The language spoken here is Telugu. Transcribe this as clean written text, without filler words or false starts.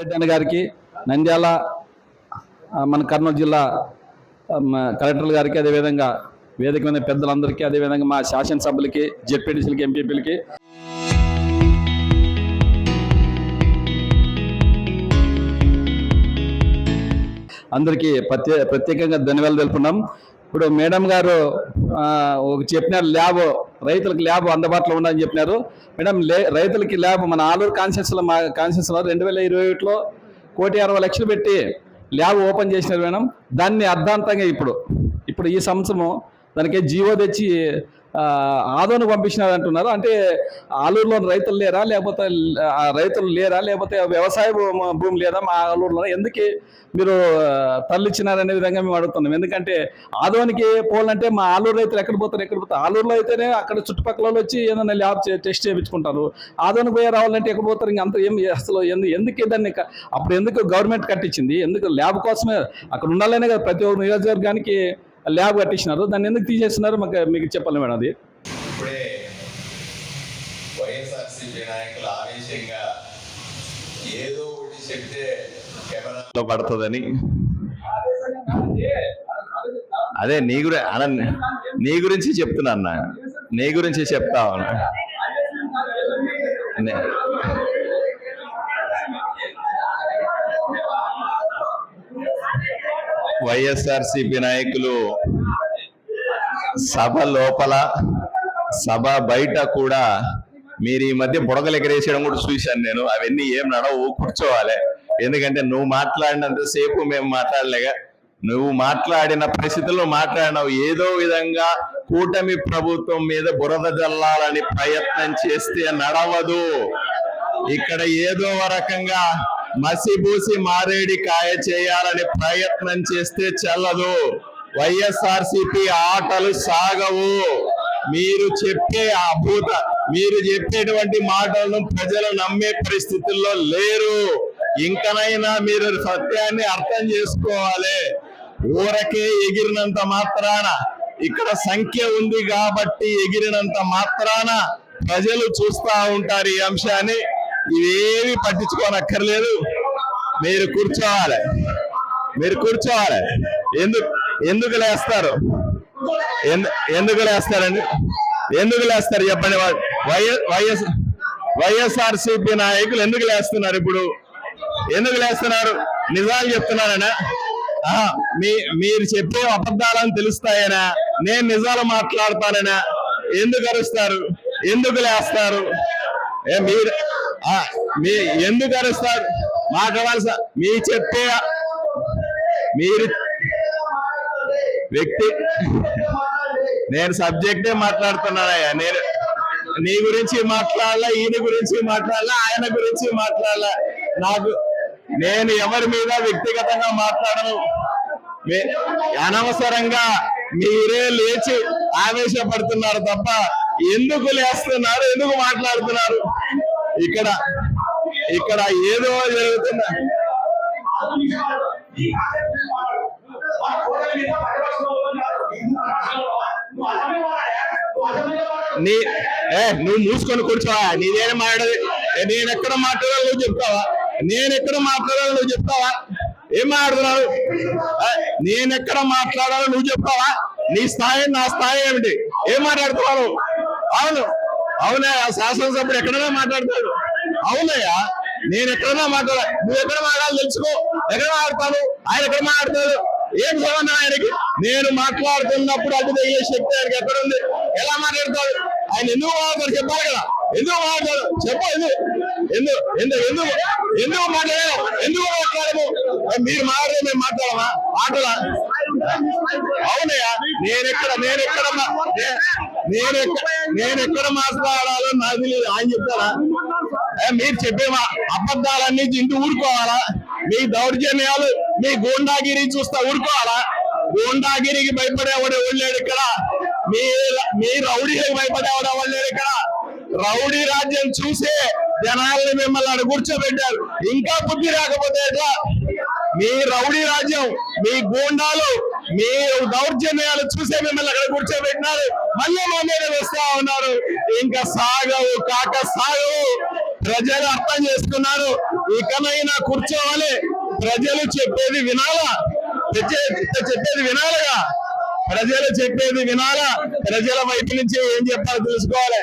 రెడ్డి అన్న గారికి, నంద్యాల మన కర్నూలు జిల్లా కలెక్టర్ గారికి, అదేవిధంగా వేదిక మీద పెద్దలందరికీ, అదేవిధంగా మా శాసనసభ్యులకి, జెడ్పీటీసీలకి, ఎంపీపీలకి అందరికీ ప్రత్యేకంగా ధన్యవాదాలు తెలుపుతున్నాం. ఇప్పుడు మేడం గారు చెప్పినారు, రైతులకు ల్యాబ్ అందుబాటులో ఉందని చెప్పినారు. మేడం, రైతులకి ల్యాబ్ మన ఆలూరు కాన్స్టిట్యూన్సీలో 2021లో 1,60,00,000 పెట్టి ల్యాబ్ ఓపెన్ చేసినారు మేడం. దాన్ని అర్ధాంతంగా ఇప్పుడు ఈ సంవత్సరం దానికి జీవో తెచ్చి ఆదోను పంపించినారు అంటున్నారు. అంటే ఆలూరులో రైతులు లేరా, లేకపోతే వ్యవసాయ భూమి లేదా మా ఆలూరులో? ఎందుకు మీరు తరలిచ్చినారనే విధంగా మేము అడుగుతున్నాం. ఎందుకంటే ఆదోనికి పోవాలంటే మా ఆలూరు రైతులు ఎక్కడ పోతారు? ఆలూరులో అయితేనే అక్కడ చుట్టుపక్కల వచ్చి ఏదైనా ల్యాబ్ టెస్ట్ చేయించుకుంటారు. ఆదోనికి పోయి రావాలంటే ఎక్కడ పోతారు? ఇంక అంత అసలు ఎందుకు దాన్ని అప్పుడు ఎందుకు గవర్నమెంట్ కట్టించింది? ఎందుకు ల్యాబ్ కోసమే అక్కడ ఉండాలనే కదా ప్రతి ఒక్క నియోజకవర్గానికి ల్యాబ్ కట్టించినారు. దాన్ని ఎందుకు తీసేస్తున్నారు మీకు చెప్పాలి మేడం. అది ఇప్పుడే వైఎస్ఆర్సీపీ నాయకులు ఆవేశంగా ఏదో ఒకటి చెప్తే కెమెరాలో పడుతుందని, అదే నీ గురించి చెప్తున్నా అన్న, నీ గురించి చెప్తా ఉన్నా. వైఎస్ఆర్సీపీ నాయకులు సభ లోపల సభ బయట కూడా మీరు ఈ మధ్య బుడగలు ఎగరేసేయడం కూడా చూశాను నేను. అవన్నీ ఏం నడవు, కూర్చోవాలి. ఎందుకంటే నువ్వు మాట్లాడినంతసేపు మేము మాట్లాడలేగా. నువ్వు మాట్లాడిన పరిస్థితుల్లో మాట్లాడినావు. ఏదో విధంగా కూటమి ప్రభుత్వం మీద బురద జల్లాలని ప్రయత్నం చేస్తే నడవదు. ఇక్కడ ఏదో రకంగా మసిబూసి మారేడి కాయ చేయాలని ప్రయత్నం చేస్తే చెల్లదు. వైఎస్ఆర్సీపీ ఆటలు సాగవు. మీరు చెప్పేటువంటి మాటలను ప్రజలు నమ్మే పరిస్థితుల్లో లేరు. ఇంకనైనా మీరు సత్యాన్ని అర్థం చేసుకోవాలి. ఊరకే ఎగిరినంత మాత్రాన, ఇక్కడ సంఖ్య ఉంది కాబట్టి ఎగిరినంత మాత్రాన ప్రజలు చూస్తా ఉంటారు ఈ అంశాన్ని. ఇవేవి పట్టించుకోనక్కర్లేదు. మీరు కూర్చోవాలి. ఎందుకు లేస్తారు? ఎందుకు లేస్తారు చెప్పండి. వైఎస్ఆర్సీపీ నాయకులు ఎందుకు లేస్తున్నారు? ఇప్పుడు ఎందుకు లేస్తున్నారు? నిజాలు చెప్తున్నారనా? మీరు చెప్పే అబద్ధాలని తెలుస్తాయనా? నేను నిజాలు మాట్లాడతానన్నా? ఎందుకు అరుస్తారు? ఎందుకు లేస్తారు? ఎందుకు అరుస్తారు? మాట్లాడాల్సి మీరు వ్యక్తి, నేను సబ్జెక్టే మాట్లాడుతున్నానయ్యా. నేను నీ గురించి మాట్లాడాలా, ఈయన గురించి మాట్లాడాలా, ఆయన గురించి మాట్లాడాలా. నేను ఎవరి మీద వ్యక్తిగతంగా మాట్లాడను. అనవసరంగా మీరే లేచి ఆవేశపడుతున్నారు తప్ప ఎందుకు లేస్తున్నారు, ఎందుకు మాట్లాడుతున్నారు? ఇక్కడ ఏదో జరుగుతుందా? నువ్వు మూసుకొని కూర్చోవా? నీదేం మాట్లాడదు. నేనెక్కడ మాట్లాడాలి నువ్వు చెప్తావా? ఏం మాట్లాడుతున్నావు? నేనెక్కడ మాట్లాడాలో నువ్వు చెప్తావా? నీ స్థాయి నా స్థాయి ఏమిటి? ఏం మాట్లాడుతున్నావు? అవునయ్యా, శాసనసభ్యుడు ఎక్కడైనా మాట్లాడతాడు. అవునయ్యా, నేను ఎక్కడైనా మాట్లాడా. నువ్వు ఎక్కడ మాట్లాడాలి తెలుసుకో. ఎక్కడ మాట్లాడతాను? ఆయన ఎక్కడ మాట్లాడతాడు? ఏం సంబంధం ఆయనకి? నేను మాట్లాడుతున్నప్పుడు అడ్డు తగిలే శక్తి ఆయనకి ఎక్కడుంది? ఎలా మాట్లాడతాడు ఆయన? ఎందుకు మాట్లాడతాడు చెప్పాలి కదా. ఎందుకు మాట్లాడతాడు చెప్పు. ఎందుకు మాట్లాడాము? మీరు మాట్లాడే మేము మాట్లాడమా? మాట్లాడా? అవునయ్యా, నేనెక్కడ మాట్లాడాలో నాకు తెలియదు. ఆయన చెప్తారా? మీరు చెప్పేమా అబద్ధాలన్నీ తింటూ ఊరుకోవాలా? మీ దౌర్జన్యాలు, మీ గూండాగిరి చూస్తా ఊరుకోవాలా? గూండాగిరికి భయపడేవాడు ఎవరు ఇక్కడ? మీ రౌడీలకు భయపడేవాడు ఎవరు లేరు ఇక్కడ? రౌడీ రాజ్యం చూసే జనాల్ని మిమ్మల్ని అక్కడ కూర్చోబెట్టారు. ఇంకా బుద్ధి రాకపోతే ఎట్లా? మీ రౌడీ రాజ్యం, మీ గూండాలు, మీ దౌర్జన్యాలు చూసే మిమ్మల్ని అక్కడ కూర్చోబెట్టినారు. మళ్ళీ మా మీద వస్తా ఉన్నారు. ఇంకా సాగవు. ప్రజలు అర్థం చేసుకున్నారు. ఇకనైనా కూర్చోవాలి, ప్రజలు చెప్పేది వినాలా, చెప్పేది వినాలిగా, ప్రజలు చెప్పేది వినాలా, ప్రజల వైపు నుంచి ఏం చెప్పాలో తెలుసుకోవాలి.